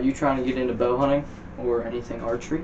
Are you trying to get into bow hunting or anything archery?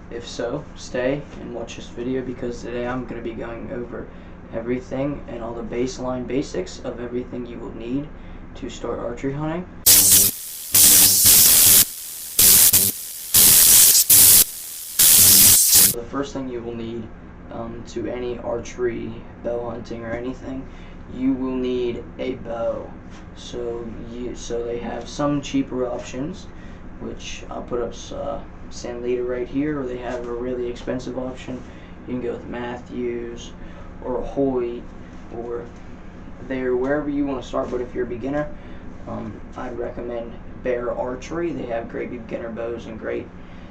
If so, stay and watch this video, because today I'm going to be going over everything and all the baseline basics of everything you will need to start archery hunting. So the first thing you will need to any archery, bow hunting, or anything, you will need a bow. So they have some cheaper options, which I'll put up San Lita right here, or they have a really expensive option. You can go with Matthews or Hoyt, or they're wherever you want to start. But if you're a beginner, I'd recommend Bear Archery. They have great beginner bows and great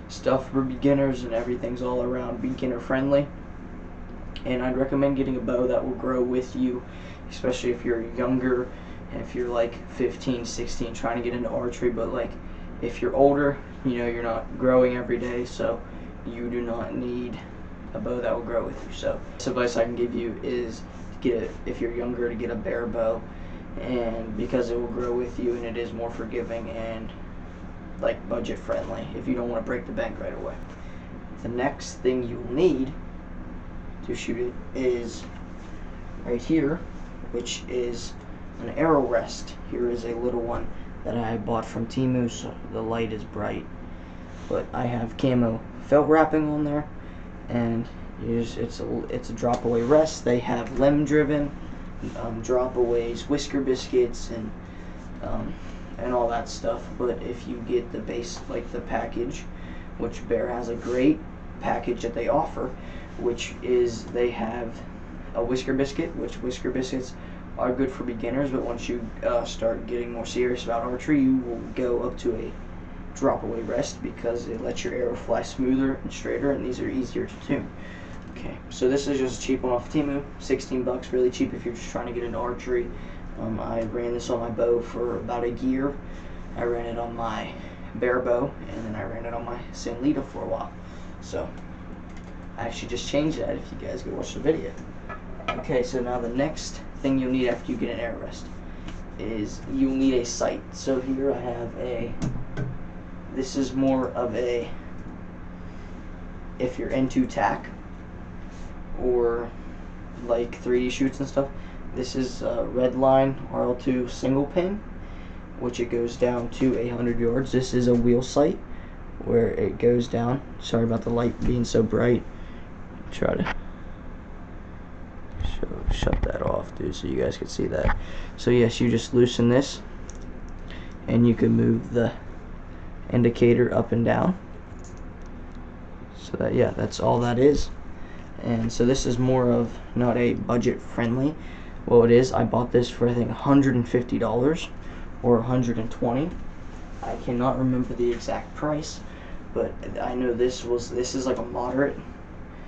stuff for beginners, and everything's all around beginner friendly. And I'd recommend getting a bow that will grow with you, especially if you're younger, and if you're like 15, 16 trying to get into archery. But like if you're older, you know, you're not growing every day, so you do not need a bow that will grow with you. So this advice I can give you is if you're younger, to get a Bear bow, and because it will grow with you and it is more forgiving and like budget friendly if you don't want to break the bank right away. The next thing you'll need to shoot it is right here, which is an arrow rest. Here is a little one that I bought from Temu, so the light is bright, but I have camo felt wrapping on there, and it's a drop away rest. They have limb driven drop aways, whisker biscuits, and all that stuff. But if you get the base, like the package, which Bear has a great package that they offer, which is they have a whisker biscuit, which whisker biscuits are good for beginners, but once you start getting more serious about archery, you will go up to a drop away rest, because it lets your arrow fly smoother and straighter, and these are easier to tune. Okay, so this is just a cheap one off Temu, 16 bucks, really cheap if you're just trying to get into archery. I ran this on my bow for about a year. I ran it on my Bear bow, and then I ran it on my San Lita for a while. So I actually just changed that if you guys go watch the video. Okay, so now the next thing you'll need after you get an arrow rest is you'll need a sight. So here I have this is more of a, if you're into tack or like 3D shoots and stuff, this is a Redline RL2 single pin, which it goes down to 100 yards. This is a wheel sight where it goes down. Sorry about the light being so bright. Try to shut that off, dude, so you guys can see that. So yes, you just loosen this, and you can move the indicator up and down. So that, yeah, that's all that is. And so this is more of not a budget friendly. Well, it is. I bought this for I think $150 or $120. I cannot remember the exact price, but I know this is like a moderate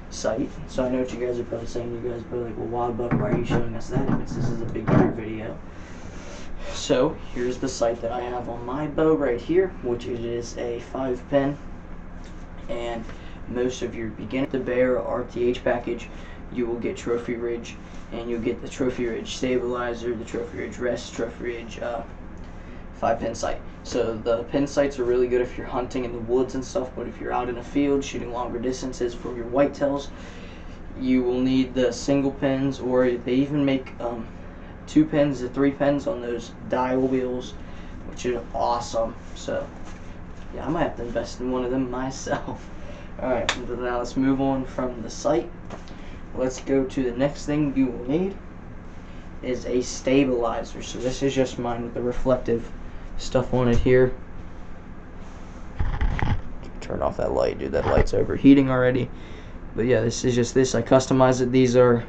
sight. So I know what you guys are probably saying. You guys are probably like, well, WILDBUCK, why are you showing us that? This is a beginner video. So here's the sight that I have on my bow right here, which it is a 5-pin, and most of your beginner, the Bear RTH package, you will get Trophy Ridge, and you'll get the Trophy Ridge stabilizer, the Trophy Ridge rest, Trophy Ridge 5-pin sight. So the pin sights are really good if you're hunting in the woods and stuff, but if you're out in a field shooting longer distances for your whitetails, you will need the single pins, or they even make 2 pins to 3 pins on those dial wheels, which is awesome. So yeah, I might have to invest in one of them myself. Alright, now let's move on from the sight. Let's go to the next thing you will need is a stabilizer. So this is just mine with the reflective stuff on it here. Turn off that light, dude. That light's overheating already. But yeah, this is just this. I customized it. These are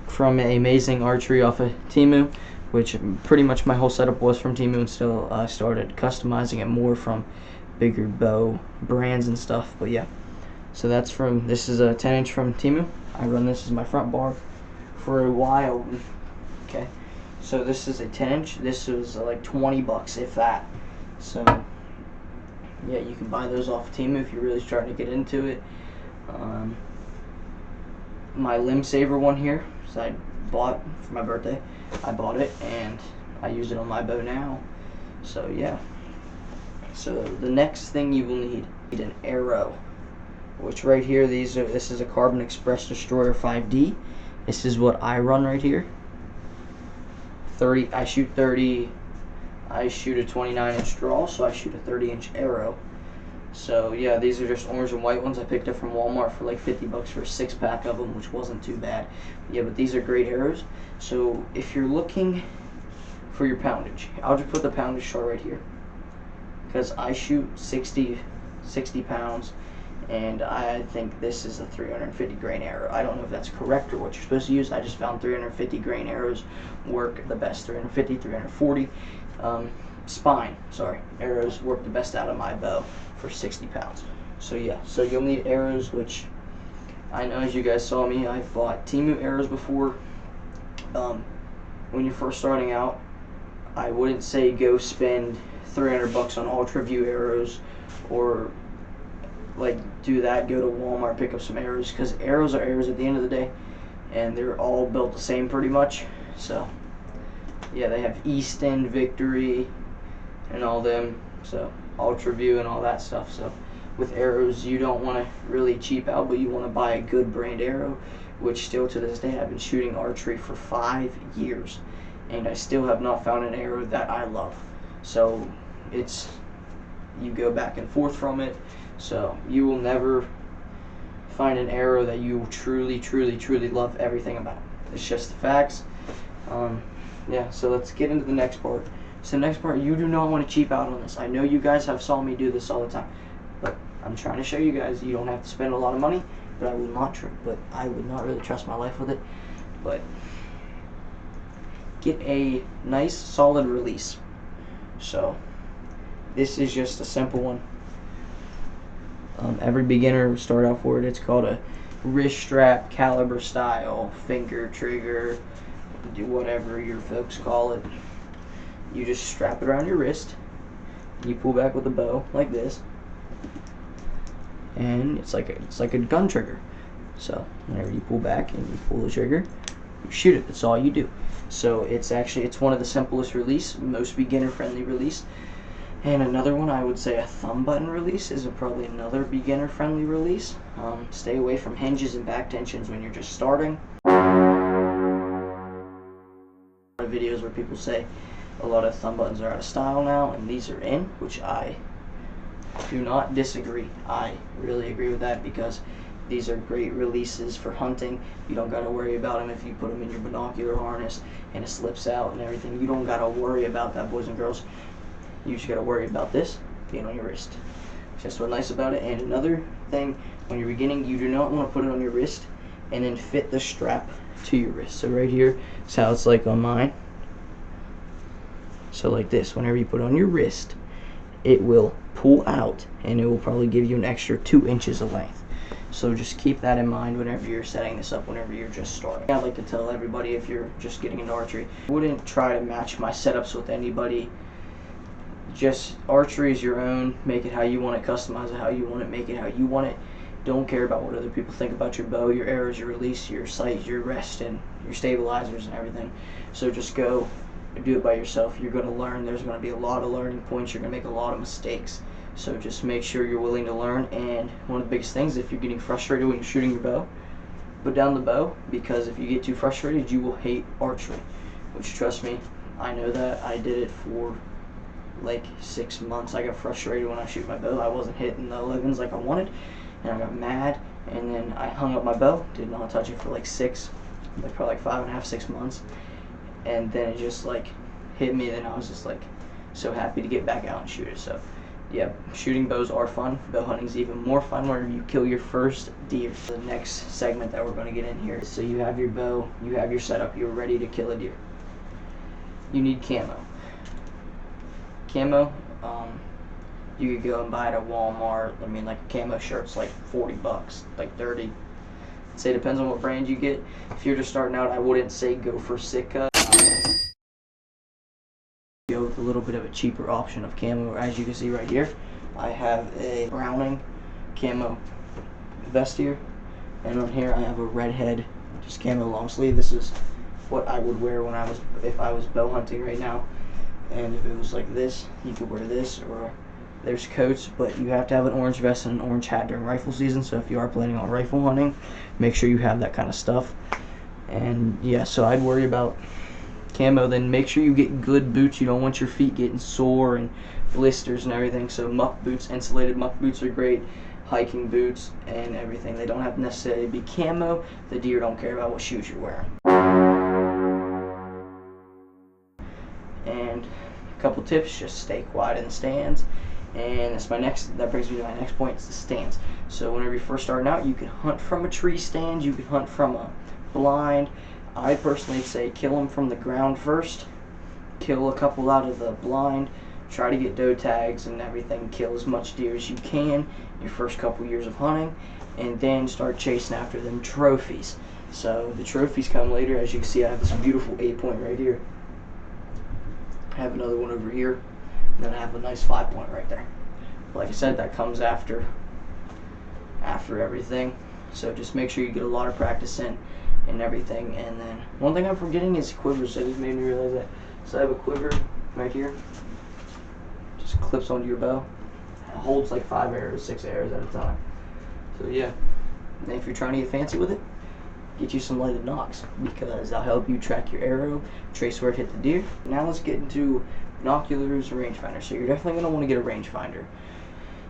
from Amazing Archery off of Temu, which pretty much my whole setup was from Temu, and still I started customizing it more from bigger bow brands and stuff. But yeah, so that's from, this is a 10-inch from Temu. I run this as my front bar for a while. Okay, so this is a 10-inch. This was like 20 bucks, if that. So yeah, you can buy those off Temu if you're really starting to get into it. My limb saver one here, so I bought for my birthday. I bought it and I use it on my bow now. So yeah, So the next thing you will need an arrow, which right here, this is a Carbon Express Destroyer 5D. This is what I run right here. 30, I shoot 30, I shoot a 29-inch draw, so I shoot a 30-inch arrow. So yeah, these are just orange and white ones I picked up from Walmart for like 50 bucks for a 6-pack of them, which wasn't too bad. Yeah, but these are great arrows. So if you're looking for your poundage, I'll just put the poundage chart right here, because I shoot 60 pounds, and I think this is a 350 grain arrow. I don't know if that's correct or what you're supposed to use. I just found 350 grain arrows work the best. 350, 340 arrows work the best out of my bow for 60 pounds. So yeah, so you'll need arrows, which I know, as you guys saw me, I've bought Temu arrows before. When you're first starting out, I wouldn't say go spend 300 bucks on Ultra View arrows, or like do that. Go to Walmart, pick up some arrows, because arrows are arrows at the end of the day, and they're all built the same pretty much. So yeah, they have Easton, Victory, and all them, so Ultra View and all that stuff. So with arrows, you don't want to really cheap out, but you want to buy a good brand arrow, which still to this day, I've been shooting archery for 5 years, and I still have not found an arrow that I love. So you go back and forth from it, so you will never find an arrow that you truly love everything about. It's just the facts. Yeah, so let's get into the next part. So the next part, you do not want to cheap out on this. I know you guys have saw me do this all the time, but I'm trying to show you guys you don't have to spend a lot of money. But I would not really trust my life with it. But get a nice solid release. So this is just a simple one. Every beginner will start out for it. It's called a wrist strap, caliber style, finger trigger, whatever your folks call it. You just strap it around your wrist. You pull back with the bow like this, and it's like a gun trigger. So whenever you pull back and you pull the trigger, you shoot it. That's all you do. So it's one of the simplest release, most beginner friendly release. And another one, I would say a thumb button release is probably another beginner friendly release. Stay away from hinges and back tensions when you're just starting. Videos where people say a lot of thumb buttons are out of style now, and these are in, which I do not disagree. I really agree with that, because these are great releases for hunting. You don't got to worry about them if you put them in your binocular harness and it slips out and everything. You don't got to worry about that, boys and girls. You just got to worry about this being on your wrist. Just what's nice about it. And another thing, when you're beginning, you do not want to put it on your wrist and then fit the strap to your wrist. So right here is how it's like on mine. So like this, whenever you put it on your wrist, it will pull out, and it will probably give you an extra 2 inches of length. So just keep that in mind whenever you're setting this up, whenever you're just starting. I'd like to tell everybody, if you're just getting into archery, I wouldn't try to match my setups with anybody. Just archery is your own. Make it how you want it, customize it how you want it, make it how you want it. Don't care about what other people think about your bow, your arrows, your release, your sight, your rest, and your stabilizers and everything. So just go do it by yourself. You're going to learn. There's going to be a lot of learning points. You're going to make a lot of mistakes. So just make sure you're willing to learn. And one of the biggest things, if you're getting frustrated when you're shooting your bow, put down the bow, because if you get too frustrated, you will hate archery. Which, trust me, I know that. I did it for like 6 months. I got frustrated when I shoot my bow. I wasn't hitting the 11s like I wanted, and I got mad, and then I hung up my bow, did not touch it for like probably 5.5, 6 months. And then it just like hit me, and then I was just like so happy to get back out and shoot it. So yeah, shooting bows are fun. Bow hunting is even more fun whenever you kill your first deer. The next segment that we're going to get in here, so you have your bow, you have your setup, you're ready to kill a deer. You need camo. You could go and buy it at Walmart. I mean, like a camo shirt's like 40 bucks, like 30. I'd say it depends on what brand you get. If you're just starting out, I wouldn't say go for Sitka. Go with a little bit of a cheaper option of camo. As you can see right here, I have a Browning camo vest here, and on here I have a redhead just camo long sleeve. This is what I would wear if I was bow hunting right now. And if it was like this, you could wear this, or there's coats, but you have to have an orange vest and an orange hat during rifle season. So if you are planning on rifle hunting, make sure you have that kind of stuff. And yeah, so I'd worry about camo. Then make sure you get good boots. You don't want your feet getting sore and blisters and everything. So muck boots, insulated muck boots are great. Hiking boots and everything. They don't have to necessarily be camo. The deer don't care about what shoes you're wearing. And a couple tips: just stay quiet in the stands. And that brings me to my next point. It's the stands. So whenever you're first starting out, you can hunt from a tree stand, you can hunt from a blind. I personally say kill them from the ground first. Kill a couple out of the blind. Try to get doe tags and everything. Kill as much deer as you can your first couple years of hunting, and then start chasing after them trophies. So the trophies come later. As you can see, I have this beautiful 8-point right here. I have another one over here. And then I have a nice 5-point right there. Like I said, that comes after everything. So just make sure you get a lot of practice in and everything. And then one thing I'm forgetting is quivers. That just made me realize that. So I have a quiver right here. Just clips onto your bow. It holds like 5 arrows, 6 arrows at a time. So yeah. And if you're trying to get fancy with it, get you some lighted nocks, because that'll help you track your arrow, trace where it hit the deer. Now let's get into binoculars and rangefinder. So you're definitely going to want to get a rangefinder,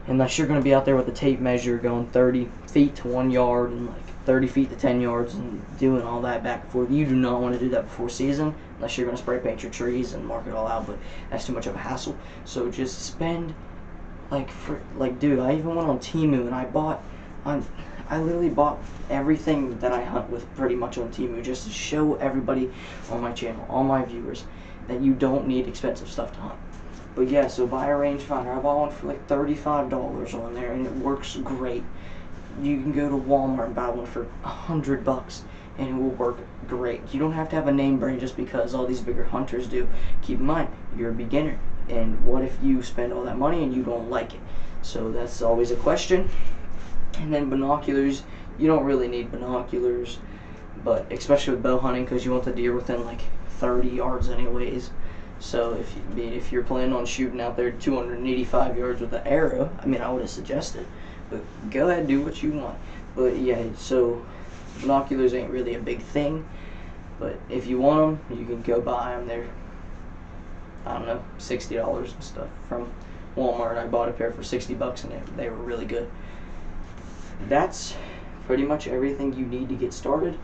unless you're going to be out there with a tape measure going 30 feet to 1 yard and like 30 feet to 10 yards and doing all that back and forth. You do not want to do that before season, unless you're going to spray paint your trees and mark it all out, but that's too much of a hassle. So just spend dude, I even went on Temu and I literally bought everything that I hunt with pretty much on Temu, just to show everybody on my channel, all my viewers, that you don't need expensive stuff to hunt. But yeah, so buy a rangefinder. I bought one for like $35 on there, and it works great. You can go to Walmart and buy one for $100, and it will work great. You don't have to have a name brand just because all these bigger hunters do. Keep in mind, you're a beginner, and what if you spend all that money and you don't like it? So that's always a question. And then binoculars, you don't really need binoculars, but especially with bow hunting, because you want the deer within like 30 yards anyways. So if you're planning on shooting out there 285 yards with an arrow, I mean, I would have suggested, but go ahead, do what you want. But yeah, so binoculars ain't really a big thing, but if you want them, you can go buy them. They're, I don't know, $60 and stuff from Walmart. I bought a pair for $60 and they were really good. That's pretty much everything you need to get started.